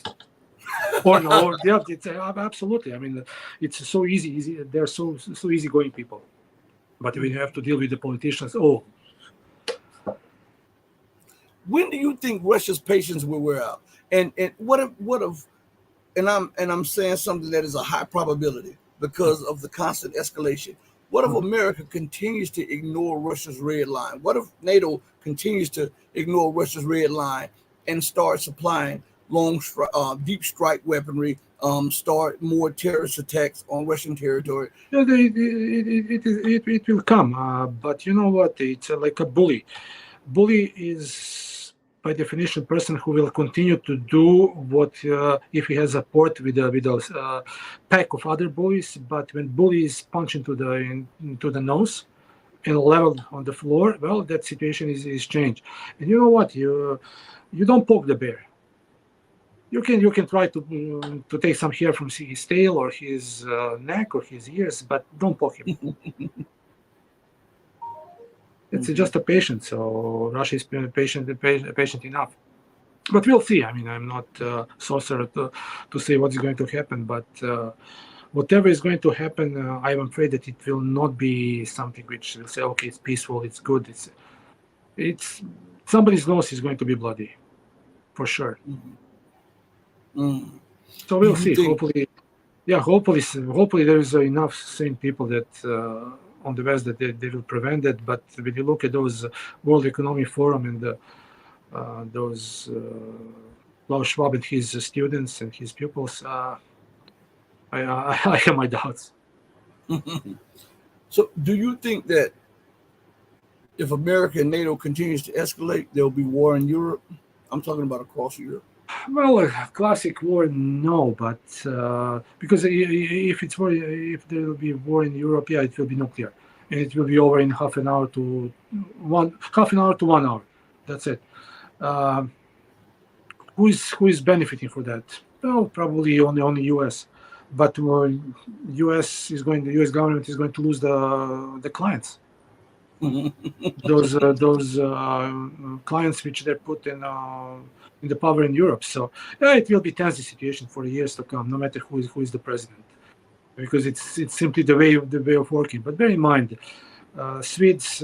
Or yeah, it's absolutely. I mean, it's so easy. They're so easygoing people. But when you have to deal with the politicians, when do you think Russia's patience will wear out? And what if and I'm saying something that is a high probability because of the constant escalation. What if America continues to ignore Russia's red line? What if NATO continues to ignore Russia's red line and start supplying deep strike weaponry, start more terrorist attacks on Russian territory? yeah, it will come. But you know what? It's like a bully. Bully is by definition a person who will continue to do what if he has a port with a pack of other bullies. But when bully is punched into the nose and leveled on the floor, well, that situation is changed. And you know what? You don't poke the bear. You can try to take some hair from his tail or his neck or his ears, but don't poke him. It's just a patient, so Russia is patient enough. But we'll see. I mean, I'm not sorcerer to say what's going to happen, but whatever is going to happen, I'm afraid that it will not be something which will say, okay, it's peaceful, it's good. It's somebody's nose is going to be bloody, for sure. So we'll see. Hopefully there is enough sane people that. On the West that they will prevent it, but when you look at those World Economic Forum and those Klaus Schwab and his students and his pupils, I have my doubts. So, do you think that if America and NATO continues to escalate, there will be war in Europe? I'm talking about across Europe. Well, a classic war, no, but because if there will be war in Europe, yeah, it will be nuclear, and it will be over in half an hour to 1 hour. That's it. Who is benefiting for that? Well, probably only U.S. But U.S. government is going to lose the clients. those clients which they put in the power in Europe. So it will be tense situation for years to come, no matter who is the president, because it's simply the way of working. But bear in mind, Swedes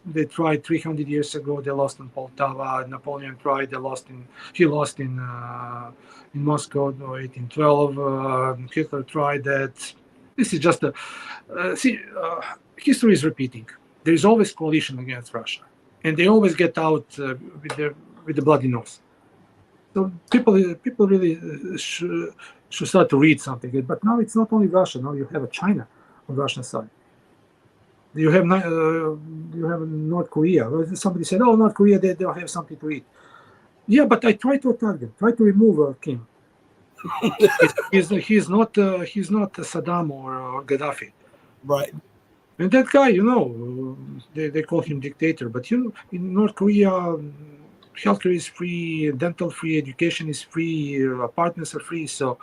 they tried 300 years ago. They lost in Poltava. Napoleon tried. He lost in Moscow in 1812. Hitler tried that. This is just history is repeating. There is always coalition against Russia, and they always get out with the bloody nose. So people really should start to read something. But now it's not only Russia. Now you have a China on Russian side. You have North Korea. Somebody said, "Oh, North Korea, they'll have something to eat." Yeah, but I try to attack them. Try to remove Kim. he's not Saddam or Gaddafi. Right. And that guy, they call him dictator. But in North Korea, healthcare is free, dental free, education is free, apartments are free. So,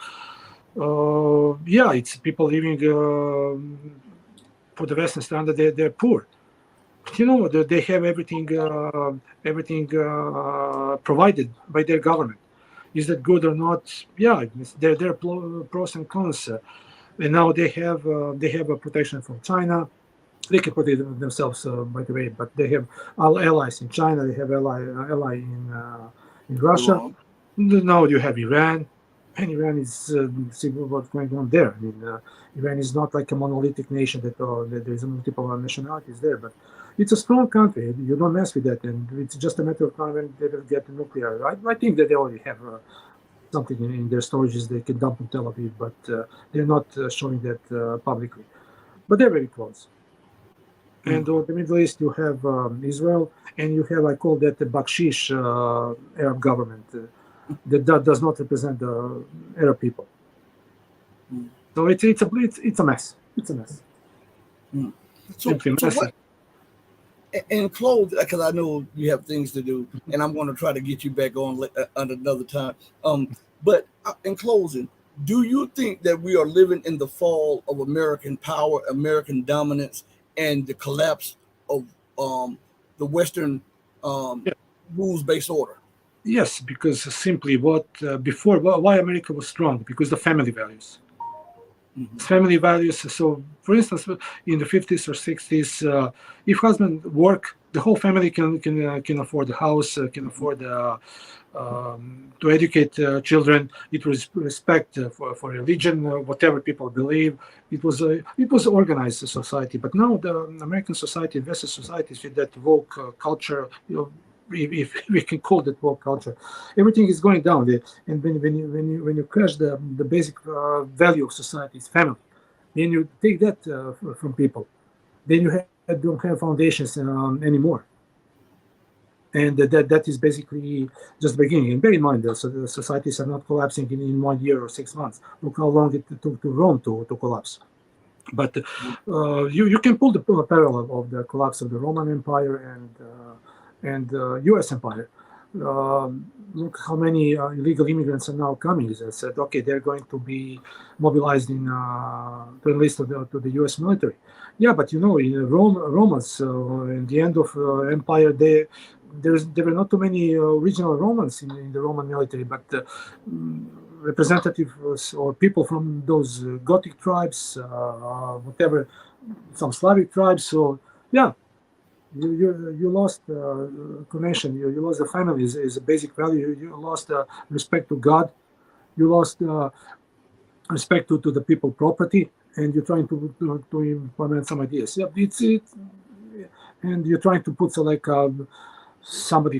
it's people living for the Western standard. They're poor. But, they have everything provided by their government. Is that good or not? Yeah, there are pros and cons. And now they have a protection from China. They can protect themselves, by the way, but they have allies in China. They have ally in Russia. Now you have Iran, and Iran is see what's going on there. I mean, Iran is not like a monolithic nation that there is multiple nationalities there, but it's a strong country. You don't mess with that, and it's just a matter of time when they will get nuclear. I think that they already have something in their storages they can dump in Tel Aviv, but they're not showing that publicly. But they're very close. And on the Middle East, you have Israel, and you have, I call that the Bakshish Arab government that does not represent the Arab people. So it's a mess. It's a mess. So what, and close, because I know you have things to do, and I'm going to try to get you back on at another time. But in closing, do you think that we are living in the fall of American power, American dominance, and the collapse of um, the Western um, Yeah. rules-based order? Yes, because simply what before why America was strong, because the family values. Mhm. Family values. So, for instance, in the 50s or 60s, if husband work, the whole family can afford the house, can afford to educate children. It was respect for religion, whatever people believe. It was organized society. But now the American society, Western societies, with that woke culture, if we can call it woke culture, everything is going down. And when you crash the basic value of society is family, then you take that from people, then you don't have foundations anymore. And that is basically just the beginning. And bear in mind, the societies are not collapsing in 1 year or 6 months. Look how long it took to Rome to collapse. But you can pull the parallel of the collapse of the Roman Empire and U.S. Empire. Look how many illegal immigrants are now coming. They said, okay, they're going to be mobilized to enlist to the U.S. military. Yeah, but in Romans, in the end of empire, there were not too many original Romans in the Roman military, but representatives or people from those Gothic tribes, whatever, some Slavic tribes. So yeah, you lost connection. You lost the family is a basic value. You lost respect to God. You lost respect to the people property, and you're trying to implement some ideas. Yeah, and you're trying to put somebody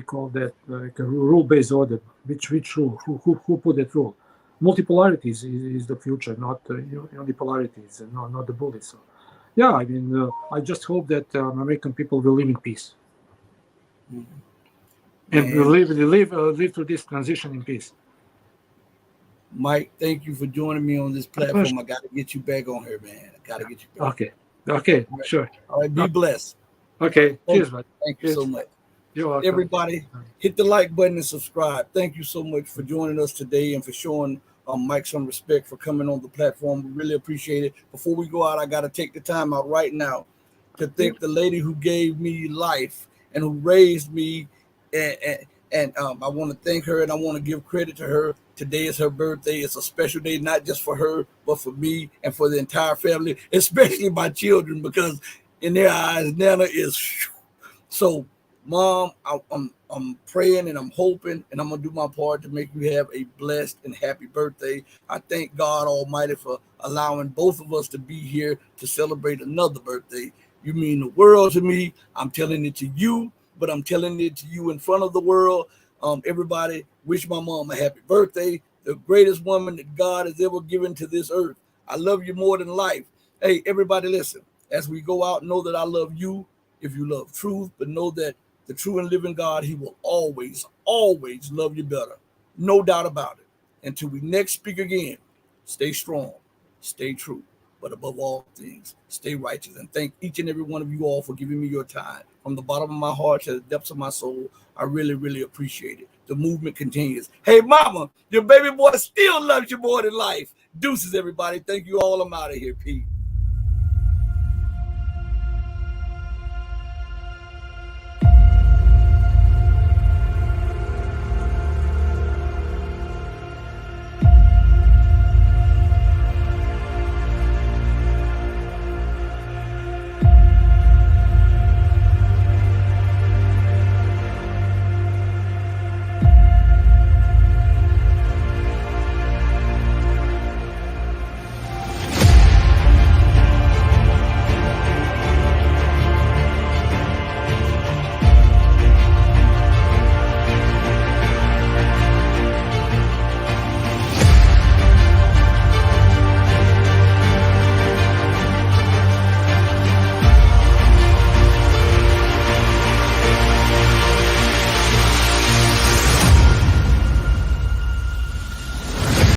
called that like a rule-based order. Which rule? Who put that rule? Multipolarity is the future, not unipolarities, and not the bullet. So, yeah, I mean, I just hope that American people will live in peace and will Man, live through this transition in peace. Mike, thank you for joining me on this My pleasure. platform. I got to get you back on here, man. I got to get you back. Okay. Okay. All right. Sure. All right. Be blessed. Okay. Thank Cheers, you. bud. Thank you so Cheers. much. You're welcome. Everybody, hit the like button and subscribe. Thank you so much for joining us today and for showing Mike some respect for coming on the platform. We really appreciate it. Before we go out, I got to take the time out right now to thank the lady who gave me life and who raised me. And I want to thank her, and I want to give credit to her. Today is her birthday. It's a special day, not just for her, but for me and for the entire family, especially my children, because in their eyes, Nana is so. Mom, I'm praying and I'm hoping and I'm gonna do my part to make you have a blessed and happy birthday. I thank God Almighty for allowing both of us to be here to celebrate another birthday. You mean the world to me. I'm telling it to you, but I'm telling it to you in front of the world. Everybody, wish my mom a happy birthday. The greatest woman that God has ever given to this earth. I love you more than life. Hey, everybody, listen. As we go out, know that I love you. If you love truth, but know that the true and living God, he will always, always love you better. No doubt about it. Until we next speak again, stay strong, stay true, but above all things, stay righteous. And thank each and every one of you all for giving me your time. From the bottom of my heart to the depths of my soul, I really, really appreciate it. The movement continues. Hey, mama, your baby boy still loves you more than life. Deuces, everybody. Thank you all. I'm out of here. Peace.